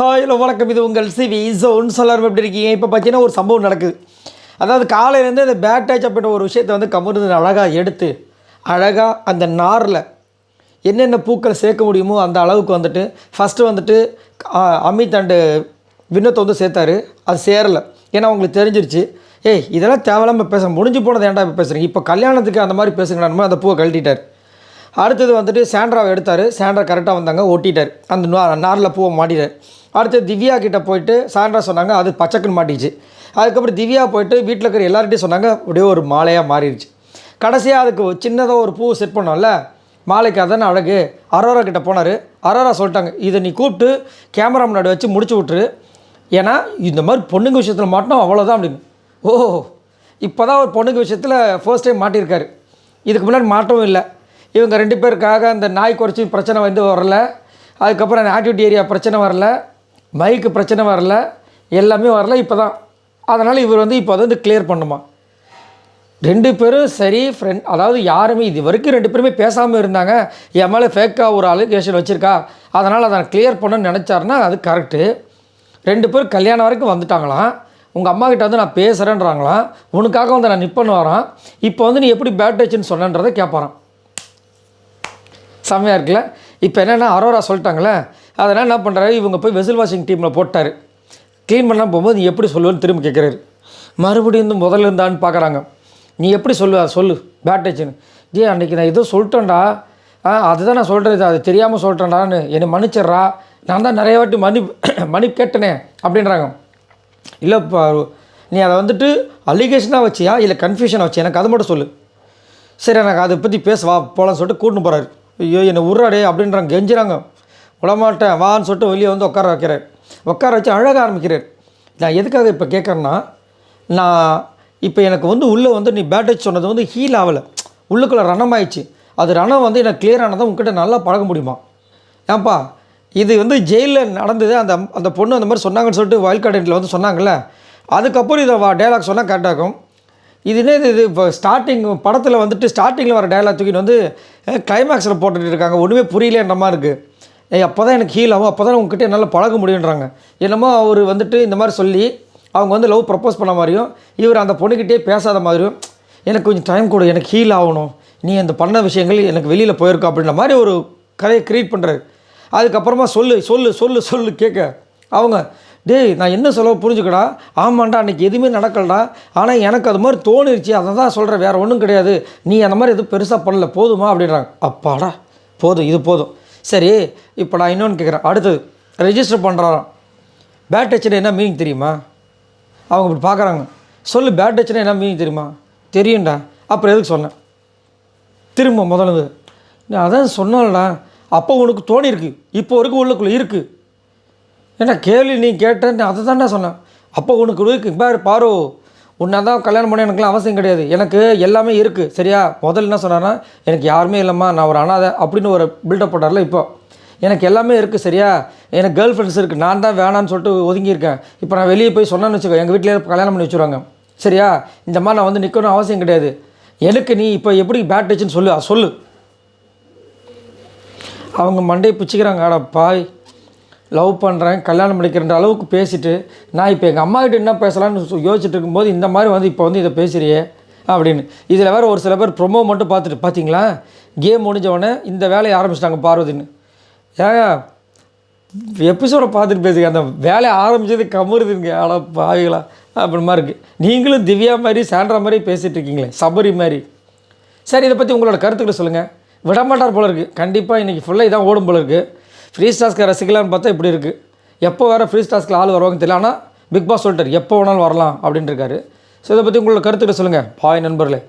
Hi hello வணக்கம். இது உங்கள் சிவி ஜோன். எல்லாரும் எப்படி இருக்கீங்க? இப்போ பார்த்தீங்கன்னா ஒரு சம்பவம் நடக்குது. அதாவது காலையிலேருந்து இந்த பேட் டச் அப்படின்ற ஒரு விஷயத்தை வந்து கமர்ந்து அழகாக எடுத்து அழகாக அந்த நாரில் என்னென்ன பூக்கள் சேர்க்க முடியுமோ அந்த அளவுக்கு வந்துட்டு ஃபஸ்ட்டு வந்துட்டு அமித் அண்டு வினோத்தை வந்து சேர்த்தாரு. அது சேரலை. ஏன்னா அவங்களுக்கு தெரிஞ்சிருச்சு, ஏய் இதெல்லாம் தேவையில்லாமல் பேச முடிஞ்சு போனது ஏன்டா இப்போ பேசுகிறீங்க, இப்போ கல்யாணத்துக்கு அந்த மாதிரி பேசுங்கன்னு அந்த பூவை கழட்டிட்டார். அடுத்தது வந்துட்டு சாண்ட்ராவை எடுத்தார். சாண்ட்ரா கரெக்டாக வந்தாங்க, ஒட்டிட்டார், அந்த நாரில் பூவை மாட்டிட்டார். அடுத்து திவ்யா கிட்டே போயிட்டு சாண்ட்ரா சொன்னாங்க, அது பச்சைக்குன்னு மாட்டிச்சு. அதுக்கப்புறம் திவ்யா போயிட்டு வீட்டில் இருக்கிற எல்லார்கிட்டையும் சொன்னாங்க, அப்படியே ஒரு மாலையாக மாறிடுச்சு. கடைசியாக அதுக்கு சின்னதாக ஒரு பூ செட் பண்ணோம்ல, மாலைக்கு அதானே அழகு. அரோரா கிட்டே போனார். அரோரா சொல்லிட்டாங்க, இதை நீ கூப்பிட்டு கேமரா முன்னாடி வச்சு முடிச்சு விட்ரு, ஏன்னா இந்த மாதிரி பொண்ணுங்க விஷயத்தில் மாட்டினோம் அவ்வளோதான் அப்படின்னு. ஓ, இப்போ தான் ஒரு பொண்ணுங்க விஷயத்தில் ஃபர்ஸ்ட் டைம் மாட்டியிருக்காரு. இதுக்கு முன்னாடி மாட்டவும் இல்லை. இவங்க 2 பேருக்காக அந்த நாய் குறைச்சி பிரச்சனை வந்து வரல, அதுக்கப்புறம் அந்த ஆக்டிவிட்டி ஏரியா பிரச்சனை வரல, மைக்கு பிரச்சனை வரல, எல்லாமே வரல இப்போ தான். அதனால் இவர் வந்து இப்போ வந்து கிளியர் பண்ணுமா. 2 பேரும் சரி ஃப்ரெண்ட், அதாவது யாருமே இது வரைக்கும் 2 பேருமே பேசாமல் இருந்தாங்க. என் மேலே ஃபேக்காக ஒரு அலிகேஷன் வச்சுருக்கா, அதனால் அதை கிளியர் பண்ணணும்னு நினச்சாருன்னா அது கரெக்டு. 2 பேரும் கல்யாணம் வரைக்கும் வந்துட்டாங்களாம். உங்கள் அம்மா கிட்ட வந்து நான் பேசுகிறேன்றாங்களாம், உனக்காக வந்து நான் நிற்பன்னு வரான். இப்போ வந்து நீ எப்படி பேட் டச்சுன்னு சொன்னன்றதை கேட்பாரான். செம்மையாக இருக்குல்ல. இப்போ என்னென்னா அரோரா சொல்லிட்டாங்களே, அதனால் என்ன பண்ணுறாரு, இவங்க போய் வெசில் வாஷிங் டீமில் போட்டார். க்ளீன் பண்ணலாம் போகும்போது நீ எப்படி சொல்லுவேன்னு திரும்ப கேட்குறாரு. மறுபடியும் இந்த முதல்ல இருந்தான்னு பார்க்குறாங்க. நீ எப்படி சொல்லுவ சொல்லு பேட் டச்சுன்னு. அன்றைக்கி நான் ஏதோ சொல்லிட்டேன்டா, அதுதான் நான் சொல்கிறது, அது தெரியாமல் சொல்லிட்டேன்டான்னு என்னை மன்னிச்சிட்றா, நான் தான் நிறைய வாட்டி மன்னிப்பு கேட்டனே அப்படின்றாங்க. இல்லைப்பா, நீ அதை வந்துட்டு அலிகேஷனாக வச்சியா இல்லை கன்ஃபியூஷனாக வச்சு, எனக்கு அது மட்டும் சொல்லு. சரி எனக்கு அதை பற்றி பேசுவா போகலான்னு சொல்லிட்டு கூட்டின்னு போகிறாரு. ஐயோ என்னை உர்றாடே அப்படின்றாங்க, கெஞ்சுறாங்க. விடமாட்டேன் வான்னு சொல்லிட்டு வெளியே வந்து உட்கார வைக்கிறார். உட்கார வச்சு அழக ஆரம்பிக்கிறார். நான் எதுக்காக இப்போ கேட்குறேன்னா, நான் இப்போ எனக்கு வந்து உள்ளே வந்து நீ பேட் டச் சொன்னது வந்து ஹீல் ஆகலை, உள்ளுக்குள்ளே ரணம் ஆயிடுச்சு. அது ரணம் வந்து எனக்கு கிளியர் ஆனதான் உங்ககிட்ட நல்லா பழக முடியுமா? ஏன்ப்பா இது வந்து ஜெயிலில் நடந்தது, அந்த பொண்ணு அந்த மாதிரி சொன்னாங்கன்னு சொல்லிட்டு வைல்ட் கார்டென்ட்டில் வந்து சொன்னாங்கள்ல, அதுக்கப்புறம் இதை டைலாக் சொன்னால் கரெக்டாக இருக்கும். இது இப்போ ஸ்டார்டிங் படத்தில் வந்துட்டு ஸ்டார்டிங்கில் வர டைலாக் தூக்கிட்டு வந்து கிளைமேக்ஸில் போட்டுட்டு இருக்காங்க. ஒன்றுமே புரியலன்ற மாதிரி இருக்குது. அப்போ தான் எனக்கு ஹீல் ஆகும், அப்போ தான் உங்ககிட்ட என்னால் பழக முடியுன்றாங்க. என்னமோ அவர் வந்துட்டு இந்த மாதிரி சொல்லி அவங்க வந்து லவ் ப்ரப்போஸ் பண்ண மாதிரியும், இவர் அந்த பொண்ணுக்கிட்டே பேசாத மாதிரியும், எனக்கு கொஞ்சம் டைம் கொடு, எனக்கு ஹீல் ஆகணும், நீ அந்த பண்ண விஷயங்கள் எனக்கு வெளியில் போயிருக்கோம் அப்படின்ற மாதிரி ஒரு கதையை க்ரியேட் பண்ணுறாரு. அதுக்கப்புறமா சொல்லு சொல்லு சொல்லு சொல்லு கேட்க அவங்க, டேய் நான் என்ன சொல்ல புரிஞ்சுக்கடா, ஆமாண்டா அன்றைக்கி எதுவுமே நடக்கலடா, ஆனால் எனக்கு அது மாதிரி தோணிருச்சு, அதை தான் சொல்கிறேன், வேறு ஒன்றும் கிடையாது, நீ அந்த மாதிரி எதுவும் பெருசாக பண்ணல, போதுமா அப்படின்றாங்க. அப்பாடா போதும், இது போதும். சரி இப்போ நான் இன்னொன்று கேட்குறேன். அடுத்தது ரெஜிஸ்டர் பண்ணுறாராம். பேட் டச்சுன்னு என்ன மீனிங் தெரியுமா? அவங்க இப்படி பார்க்குறாங்க. சொல்லு பேட் டச்சுன்னு என்ன மீனிங் தெரியுமா? தெரியும்டா. அப்புறம் எதுக்கு சொன்னேன் திரும்ப முதல்ல? நான் அதான் சொன்னாலடா, அப்போ உனக்கு தோணிருக்கு, இப்போ வரைக்கும் உள்ளுக்குள்ளே இருக்குது. ஏன்னா கேள்வி நீ கேட்டேன்னு அதை தான்டா சொன்னேன். அப்போ உனக்கு இருக்குது பாரு, உன்னை தான் கல்யாணம் பண்ண எனக்குலாம் அவசியம் கிடையாது, எனக்கு எல்லாமே இருக்குது சரியா. முதல்ல என்ன சொன்னார்னா, எனக்கு யாருமே இல்லைம்மா, நான் ஒரு அனாதை அப்படின்னு ஒரு பில்டப் போட்டார்ல. இப்போ எனக்கு எல்லாமே இருக்குது சரியா, எனக்கு கேர்ள் ஃப்ரெண்ட்ஸ் இருக்குது, நான் தான் வேணான்னு சொல்லிட்டு ஒதுங்கியிருக்கேன். இப்போ நான் வெளியே போய் சொன்னேன்னு வச்சுக்கோ, எங்கள் வீட்டிலே கல்யாணம் பண்ணி வச்சுருவாங்க சரியா. இந்த மாதிரி நான் வந்து நிற்கணும் அவசியம் கிடையாது. எனக்கு நீ இப்போ எப்படி பேட் டச்சுன்னு சொல்லு. அவங்க மண்டையை பிச்சுக்கிறாங்க. ஆடா பாய், லவ் பண்ணுறேன் கல்யாணம் பண்ணிக்கிறன்ற அளவுக்கு பேசிவிட்டு, நான் இப்போ எங்கள் அம்மாக்கிட்ட என்ன பேசலான்னு யோசிச்சுட்டு இருக்கும்போது இந்த மாதிரி வந்து இப்போ வந்து இதை பேசுகிறியே அப்படின்னு. இதில் வேறு ஒரு சில பேர் ப்ரொமோ மட்டும் பார்த்துட்டு, பார்த்தீங்களா கேம் முடிஞ்சவொடனே இந்த வேலையை ஆரம்பிச்சிட்டாங்க பார்வதின்னு. ஏங்க எபிசோடை பார்த்துட்டு பேசுங்க, அந்த வேலையை ஆரம்பித்தது கமுறுதுங்க. ஆடா பாவிகளா அப்படிமா இருக்குது. நீங்களும் திவ்யா மாதிரி சாண்ட்ரா மாதிரி பேசிகிட்டு இருக்கீங்களே, சபரி மாதிரி. சரி, இதை பற்றி உங்களோட கருத்துக்களை சொல்லுங்கள். விடமாட்டார் போல இருக்குது, கண்டிப்பாக இன்றைக்கி ஃபுல்லாக இதான் ஓடும் போல இருக்குது. ஃப்ரீ ஸ்டாஸ்க்கு ரசிக்கலான்னு பார்த்தா இப்படி இருக்குது. எப்போ வேறு ஃப்ரீ ஸ்டாஸ்க்கில் ஆள் வருவாங்கன்னு தெரியல, ஆனால் பிக் பாஸ் சொல்லிட்டார் எப்போ வேணாலும் வரலாம் அப்படின்ட்டு இருக்காரு. ஸோ இதை பற்றி உங்களோட கருத்துக்களை சொல்லுங்கள் பாய் நண்பர்களே.